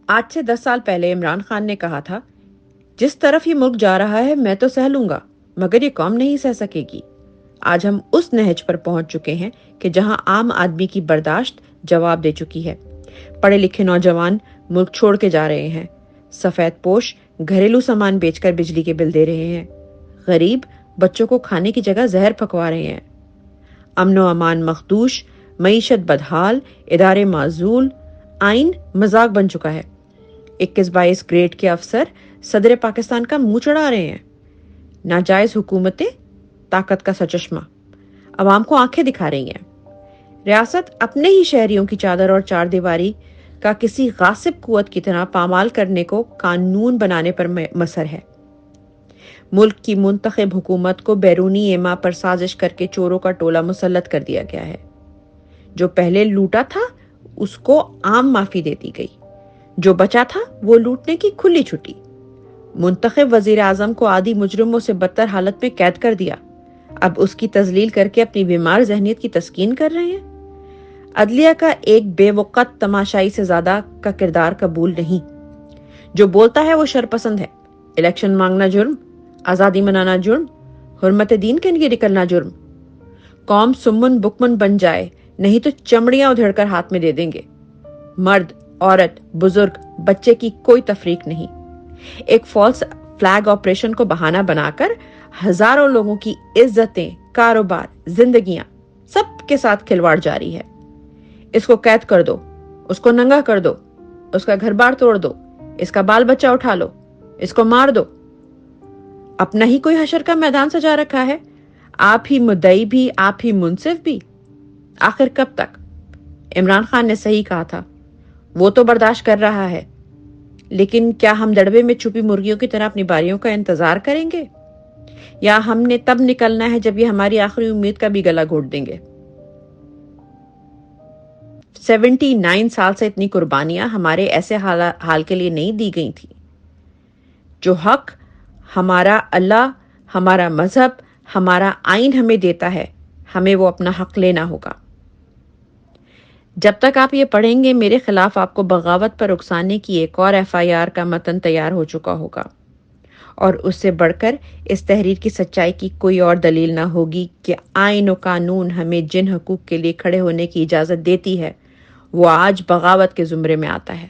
آج سے 10 سال پہلے عمران خان نے کہا تھا، جس طرف یہ ملک جا رہا ہے میں تو سہ لوں گا مگر یہ قوم نہیں سہ سکے گی۔ آج ہم اس نہج پر پہنچ چکے ہیں کہ جہاں عام آدمی کی برداشت جواب دے چکی ہے۔ پڑھے لکھے نوجوان ملک چھوڑ کے جا رہے ہیں، سفید پوش گھریلو سامان بیچ کر بجلی کے بل دے رہے ہیں، غریب بچوں کو کھانے کی جگہ زہر پھکوا رہے ہیں، امن و امان مخدوش، معیشت بدحال، ادارے معزول، آئین مذاق بن چکا ہے۔ 21-22 گریڈ کے افسر صدر پاکستان کا منہ چڑھا رہے ہیں، ناجائز حکومتیں طاقت کا سچشمہ عوام کو آنکھیں دکھا رہی ہیں۔ ریاست اپنے ہی شہریوں کی چادر اور چار دیواری کا کسی غاصب قوت کی طرح پامال کرنے کو قانون بنانے پر مصر ہے۔ ملک کی منتخب حکومت کو بیرونی ایما پر سازش کر کے چوروں کا ٹولہ مسلط کر دیا گیا ہے۔ جو پہلے لوٹا تھا اس کو عام معافی دے دی گئی، جو بچا تھا وہ لوٹنے کی کھلی چھٹی۔ منتخب وزیر اعظم کو عادی مجرموں سے بدتر حالت میں قید کر دیا، اب اس کی تذلیل کر کے اپنی بیمار ذہنیت کی تسکین کر رہے ہیں۔ عدلیہ کا ایک بے وقت تماشائی سے زیادہ کا کردار قبول نہیں۔ جو بولتا ہے وہ شرپسند ہے، الیکشن مانگنا جرم، آزادی منانا جرم، حرمت دین کے لیے نکلنا جرم۔ قوم سمن بکمن بن جائے نہیں تو چمڑیاں ادھیڑ کر ہاتھ میں دے دیں گے۔ مرد، عورت، بزرگ، بچے کی کوئی تفریق نہیں۔ ایک فالس فلیگ آپریشن کو بہانہ بنا کر ہزاروں لوگوں کی عزتیں، کاروبار، زندگیاں سب کے ساتھ کھلواڑ جاری ہے۔ اس کو قید کر دو، اس کو ننگا کر دو، اس کا گھر بار توڑ دو، اس کا بال بچہ اٹھا لو، اس کو مار دو۔ اپنا ہی کوئی حشر کا میدان سجا رکھا ہے، آپ ہی مدعی بھی، آپ ہی منصف بھی۔ آخر کب تک؟ عمران خان نے صحیح کہا تھا، وہ تو برداشت کر رہا ہے، لیکن کیا ہم دڑبے میں چھپی مرغیوں کی طرح اپنی باریوں کا انتظار کریں گے، یا ہم نے تب نکلنا ہے جب یہ ہماری آخری امید کا بھی گلا گھونٹ دیں گے؟ 79 سال سے اتنی قربانیاں ہمارے ایسے حال کے لیے نہیں دی گئی تھی۔ جو حق ہمارا اللہ، ہمارا مذہب، ہمارا آئین ہمیں دیتا ہے، ہمیں وہ اپنا حق لینا ہوگا۔ جب تک آپ یہ پڑھیں گے میرے خلاف آپ کو بغاوت پر اکسانے کی ایک اور FIR کا متن تیار ہو چکا ہوگا، اور اس سے بڑھ کر اس تحریر کی سچائی کی کوئی اور دلیل نہ ہوگی کہ آئین و قانون ہمیں جن حقوق کے لیے کھڑے ہونے کی اجازت دیتی ہے وہ آج بغاوت کے زمرے میں آتا ہے۔